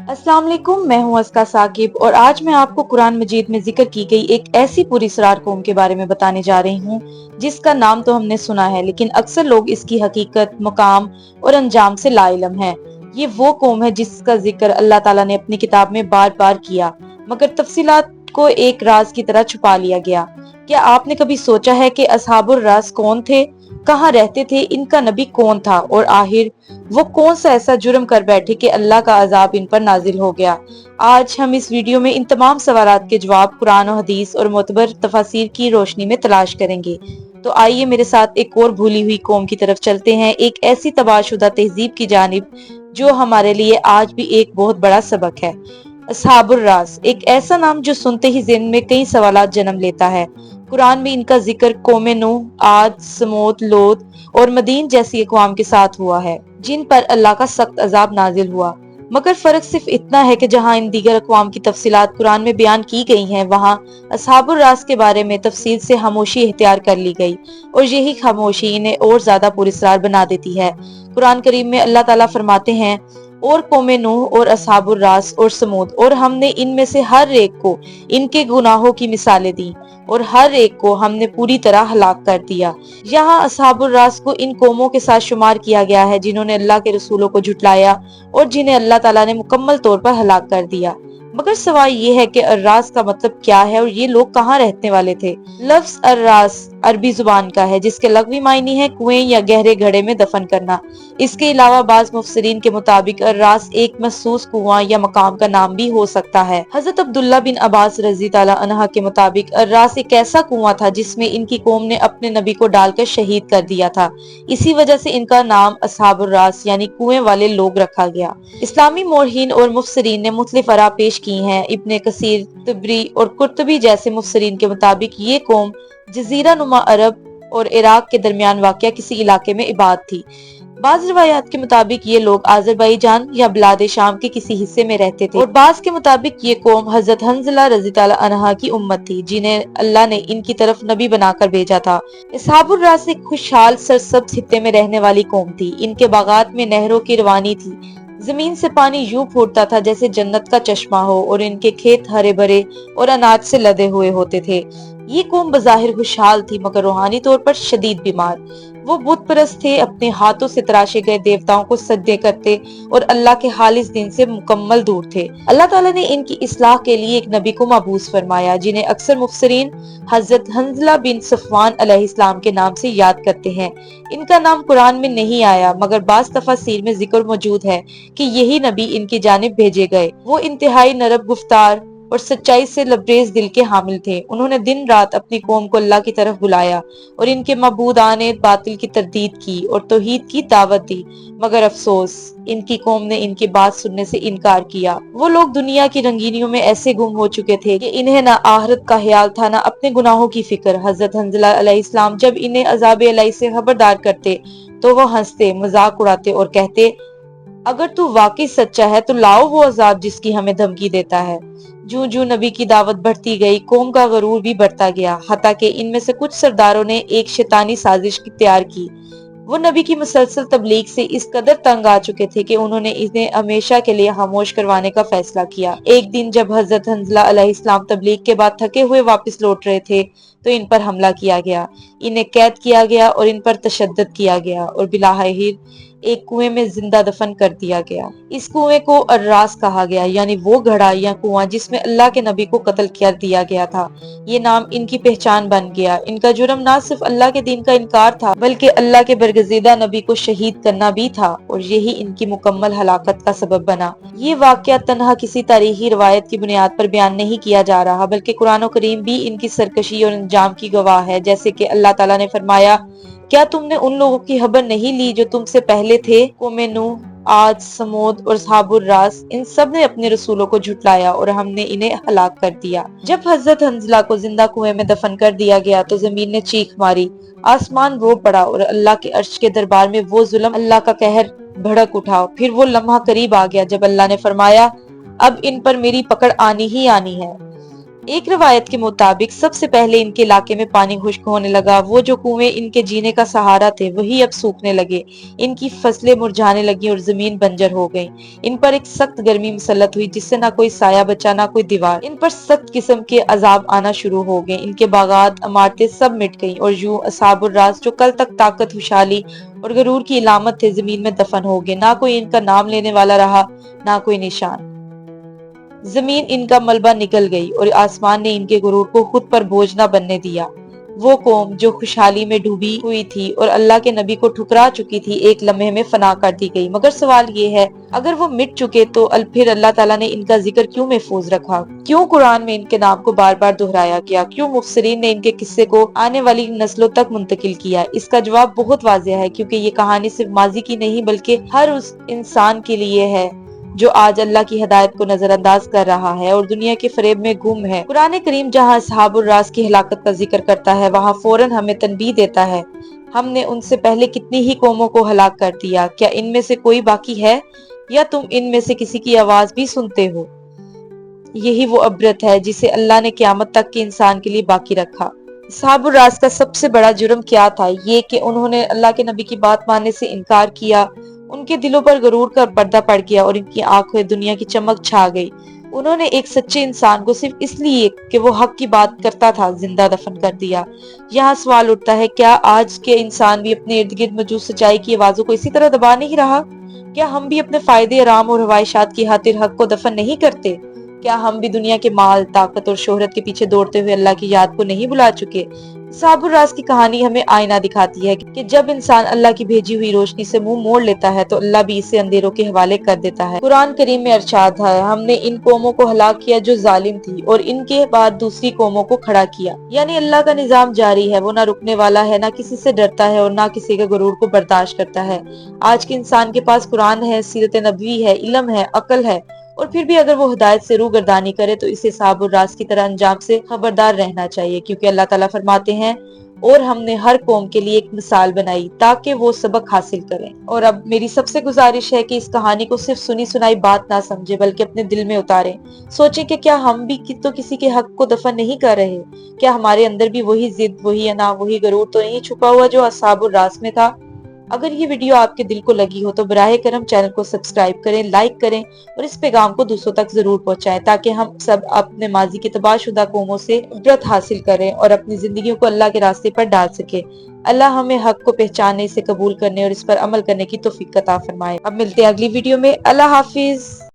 अस्सलाम वालेकुम, मैं हूं अस्का साकिब और आज मैं आपको कुरान मजीद में जिक्र की गई एक ऐसी पुरस्रार कौम के बारे में बताने जा रही हूं जिसका नाम तो हमने सुना है, लेकिन अक्सर लोग इसकी हकीकत, मुकाम और अंजाम से लाइलम हैं। ये वो कौम है जिसका जिक्र अल्लाह ताला ने अपनी किताब में बार बार किया, मगर तफसीलात को एक राज की तरह छुपा लिया गया। क्या आपने कभी सोचा है कि असहाबुर रास कौन थे, कहाँ रहते थे, इनका नबी कौन था और आखिर वो कौन सा ऐसा जुर्म कर बैठे कि अल्लाह का अजाब इन पर नाजिल हो गया। आज हम इस वीडियो में इन तमाम सवालात के जवाब कुरान और हदीस और मोतबर तफासिर की रोशनी में तलाश करेंगे। तो आइए मेरे साथ एक और भूली हुई कौम की तरफ चलते हैं, एक ऐसी तबाहशुदा तहजीब की जानिब जो हमारे लिए आज भी एक बहुत बड़ा सबक है। असहाबुर रास, एक ऐसा नाम जो सुनते ही ज़हन में कई सवालात जन्म लेता है। कुरान में इनका जिक्र कौमे नूह, आद, समूद, लोद और मदीन जैसी अक़वाम के साथ हुआ है, जिन पर अल्लाह का सख्त अजाब नाजिल हुआ। मगर फर्क सिर्फ इतना है कि जहां इन दीगर अक़वाम की तफसीलात कुरान में बयान की गई हैं, वहां असहाबुर रास के बारे में तफसील से खामोशी इख्तियार कर ली गई, और यही खामोशी इन्हें और ज्यादा पुरस्रार बना देती है। कुरान करीम में अल्लाह ताला फरमाते हैं, और कौमे नूह और असहाबुर रास और समूद, और हमने इनमें से हर एक को इनके गुनाहों की मिसालें दी और हर एक को हमने पूरी तरह हलाक कर दिया। यहाँ असहाबुर रास को इन कौमों के साथ शुमार किया गया है जिन्होंने अल्लाह के रसूलों को झुटलाया और जिन्हें अल्लाह ताला ने मुकम्मल तौर पर हलाक कर दिया। मगर सवाल ये है कि अर्रास का मतलब क्या है और ये लोग कहाँ रहने वाले थे। लफ्ज अर्रास अरबी जुबान का है जिसके लग़वी मायने है कुएं या गहरे घड़े में दफन करना। इसके अलावा बाज़ मुफस्सिरीन के मुताबिक अर्रास एक महसूस कुआं या मकाम का नाम भी हो सकता है। हजरत अब्दुल्ला बिन अब्बास रजी ताला अन्हा के मुताबिक अर्रास एक ऐसा कुआं था जिसमें इनकी कौम ने अपने नबी को डालकर शहीद कर दिया था। इसी वजह से इनका नाम असहाबुर रास यानी कुएं वाले लोग रखा गया। इस्लामी मोरहीन और मुफस्सिरीन ने मुख्तलिफ आरा पेश की हैं। इब्ने कसीर, तबरी और कुर्तुबी जैसे मुफस्सिरीन के मुताबिक ये कौम जजीरा नुमा अरब और इराक के दरमियान वाक़या किसी इलाके में इबाद थी। बाज़ रिवायात के मुताबिक ये लोग आज़रबाईजान या बिलाद शाम के किसी हिस्से में रहते थे, और बाज़ के मुताबिक ये कौम हजरत हंज़ला रज़ी ताला अन्हा की उम्मत थी जिन्हें अल्लाह ने इनकी तरफ नबी बनाकर भेजा था। असहाबुर रास एक खुशहाल सरसब्ज़ खित्ते में रहने वाली कौम थी। इनके बागात में नहरों की रवानी थी, जमीन से पानी यूं फूटता था जैसे जन्नत का चश्मा हो, और इनके खेत हरे भरे और अनाज से लदे हुए होते थे। ये कौम बज़ाहिर खुशहाल थी मगर रूहानी तौर पर शदीद बीमार। वो बुत परस्त थे, अपने हाथों से तराशे गए देवताओं को सजदे करते और अल्लाह के खालिस दिन से मुकम्मल दूर थे। अल्लाह ताला ने इनकी इस्लाह के लिए एक नबी को मबूस फरमाया जिन्हें अक्सर मुफस्सिरीन हजरत हंज़ला बिन सफ़वान अलैहिस्सलाम के नाम से याद करते हैं। इनका नाम कुरान में नहीं आया मगर बाज़ तफासीर में जिक्र मौजूद है कि यही नबी इनकी जानिब भेजे गए। वो इंतहाई नरम गुफ्तार और सच्चाई से लबरेज दिल के हामिल थे। उन्होंने दिन रात अपनी कौम को अल्लाह की तरफ बुलाया और इनके मबूदाने बातिल की तरदीद की और तौहीद की दावत दी, मगर अफसोस इनकी कौम ने इनकी बात सुनने से इनकार किया। वो लोग दुनिया की रंगीनियों में ऐसे गुम हो चुके थे कि इन्हें ना आखिरत का ख्याल था, ना अपने गुनाहों की फिक्र। हजरत हंज़ला अलैहिस्सलाम जब इन्हें अज़ाब इलाही से खबरदार करते तो वो हंसते, मजाक उड़ाते और कहते, अगर तू वाकई सच्चा है तो लाओ वो अजाब जिसकी हमें धमकी देता है। जूं जूं नबी की दावत बढ़ती गई, कौम का गरूर भी बढ़ता गया, हत्ता कि इनमें से कुछ सरदारों ने एक शैतानी साजिश तैयार की। वो नबी की मुसलसल तबलीग से इस कदर तंग आ चुके थे कि उन्होंने इन्हें हमेशा के लिए खामोश करवाने का फैसला किया। एक दिन जब हजरत हंज़ला अलैहिस्सलाम तबलीग के बाद थके हुए वापस लौट रहे थे तो इन पर हमला किया गया, इन्हें कैद किया गया और इन पर तशद्दुद किया गया और बिलाहिर एक कुएं में जिंदा दफन कर दिया गया। इस कुएं को अर्रास कहा गया, यानी वो घड़ा या कुआं जिसमें अल्लाह के नबी को कत्ल कर दिया गया था। ये नाम इनकी पहचान बन गया। इनका जुर्म ना सिर्फ अल्लाह के दीन का इनकार था बल्कि अल्लाह के बरगज़ीदा नबी को शहीद करना भी था, और यही इनकी मुकम्मल हलाकत का सबब बना। ये वाकया तन्हा किसी तारीखी रवायत की बुनियाद पर बयान नहीं किया जा रहा बल्कि कुरान करीम भी इनकी सरकशी और अंजाम की गवाह है। जैसे कि अल्लाह ताला ने फरमाया, क्या तुमने उन लोगों की खबर नहीं ली जो तुमसे पहले थे? कौमे नूह, आद, समूद और असहाबुर रास, इन सब ने अपने रसूलों को झुटलाया और हमने इन्हें हलाक कर दिया। जब हजरत हंज़ला को जिंदा कुएं में दफन कर दिया गया तो जमीन ने चीख मारी, आसमान रो पड़ा और अल्लाह के अर्श के दरबार में वो जुल्म, अल्लाह का कहर भड़क उठा। फिर वो लम्हा करीब आ गया जब अल्लाह ने फरमाया, अब इन पर मेरी पकड़ आनी ही आनी है। ایک روایت کے مطابق سب سے پہلے ان کے علاقے میں پانی خشک ہونے لگا، وہ جو کنویں ان کے جینے کا سہارا تھے وہی اب سوکھنے لگے، ان کی فصلیں مرجھانے لگیں اور زمین بنجر ہو گئی۔ ان پر ایک سخت گرمی مسلط ہوئی جس سے نہ کوئی سایہ بچا نہ کوئی دیوار، ان پر سخت قسم کے عذاب آنا شروع ہو گئے، ان کے باغات عمارتیں سب مٹ گئیں اور یوں اصحاب الراس جو کل تک طاقت، خوشحالی اور غرور کی علامت تھے زمین میں دفن ہو گئے، نہ کوئی ان کا نام لینے والا رہا نہ کوئی نشان۔ زمین ان کا ملبہ نگل گئی اور آسمان نے ان کے غرور کو خود پر بوجھ نہ بننے دیا۔ وہ قوم جو خوشحالی میں ڈوبی ہوئی تھی اور اللہ کے نبی کو ٹھکرا چکی تھی ایک لمحے میں فنا کر دی گئی۔ مگر سوال یہ ہے، اگر وہ مٹ چکے تو پھر اللہ تعالیٰ نے ان کا ذکر کیوں محفوظ رکھا؟ کیوں قرآن میں ان کے نام کو بار بار دہرایا گیا؟ کیوں مفسرین نے ان کے قصے کو آنے والی نسلوں تک منتقل کیا؟ اس کا جواب بہت واضح ہے، کیونکہ یہ کہانی صرف ماضی کی نہیں بلکہ ہر اس انسان کے لیے ہے جو آج اللہ کی ہدایت کو نظر انداز کر رہا ہے اور دنیا کے فریب میں گم ہے۔ قرآن کریم جہاں اصحاب الراس کی ہلاکت کا ذکر کرتا ہے وہاں فوراً ہمیں تنبیہ دیتا ہے، ہم نے ان سے پہلے کتنی ہی قوموں کو ہلاک کر دیا، کیا ان میں سے کوئی باقی ہے یا تم ان میں سے کسی کی آواز بھی سنتے ہو؟ یہی وہ عبرت ہے جسے اللہ نے قیامت تک کے انسان کے لیے باقی رکھا۔ اصحاب الراس کا سب سے بڑا جرم کیا تھا؟ یہ کہ انہوں نے اللہ کے نبی کی بات ماننے سے انکار کیا۔ ان کے دلوں پر غرور کا پردہ پڑ گیا اور ان کی آنکھوں دنیا کی چمک چھا گئی۔ انہوں نے ایک سچے انسان کو صرف اس لیے کہ وہ حق کی بات کرتا تھا زندہ دفن کر دیا۔ یہاں سوال اٹھتا ہے، کیا آج کے انسان بھی اپنے ارد گرد موجود سچائی کی آوازوں کو اسی طرح دبا نہیں رہا؟ کیا ہم بھی اپنے فائدے، آرام اور خواہشات کی خاطر حق کو دفن نہیں کرتے؟ کیا ہم بھی دنیا کے مال، طاقت اور شہرت کے پیچھے دوڑتے ہوئے اللہ کی یاد کو نہیں بلا چکے؟ اصحاب الراس کی کہانی ہمیں آئینہ دکھاتی ہے کہ جب انسان اللہ کی بھیجی ہوئی روشنی سے منہ موڑ لیتا ہے تو اللہ بھی اسے اندھیروں کے حوالے کر دیتا ہے۔ قرآن کریم میں ارشاد ہے، ہم نے ان قوموں کو ہلاک کیا جو ظالم تھی اور ان کے بعد دوسری قوموں کو کھڑا کیا۔ یعنی اللہ کا نظام جاری ہے، وہ نہ رکنے والا ہے، نہ کسی سے ڈرتا ہے اور نہ کسی کے غرور کو برداشت کرتا ہے۔ آج کے انسان کے پاس قرآن ہے، سیرت نبوی ہے، علم ہے، عقل ہے، اور پھر بھی اگر وہ ہدایت سے روگردانی کرے تو اسے اصحاب الراس کی طرح انجام سے خبردار رہنا چاہیے، کیونکہ اللہ تعالیٰ فرماتے ہیں، اور ہم نے ہر قوم کے لیے ایک مثال بنائی تاکہ وہ سبق حاصل کریں۔ اور اب میری سب سے گزارش ہے کہ اس کہانی کو صرف سنی سنائی بات نہ سمجھے بلکہ اپنے دل میں اتاریں۔ سوچیں کہ کیا ہم بھی تو کسی کے حق کو دفن نہیں کر رہے؟ کیا ہمارے اندر بھی وہی ضد، وہی انا، وہی غرور تو نہیں چھپا ہوا جو اصحاب الراس میں تھا؟ اگر یہ ویڈیو آپ کے دل کو لگی ہو تو براہ کرم چینل کو سبسکرائب کریں، لائک کریں اور اس پیغام کو دوسروں تک ضرور پہنچائیں تاکہ ہم سب اپنے ماضی کی تباہ شدہ قوموں سے عبرت حاصل کریں اور اپنی زندگیوں کو اللہ کے راستے پر ڈال سکیں۔ اللہ ہمیں حق کو پہچاننے، اسے قبول کرنے اور اس پر عمل کرنے کی توفیق عطا فرمائے۔ اب ملتے ہیں اگلی ویڈیو میں۔ اللہ حافظ۔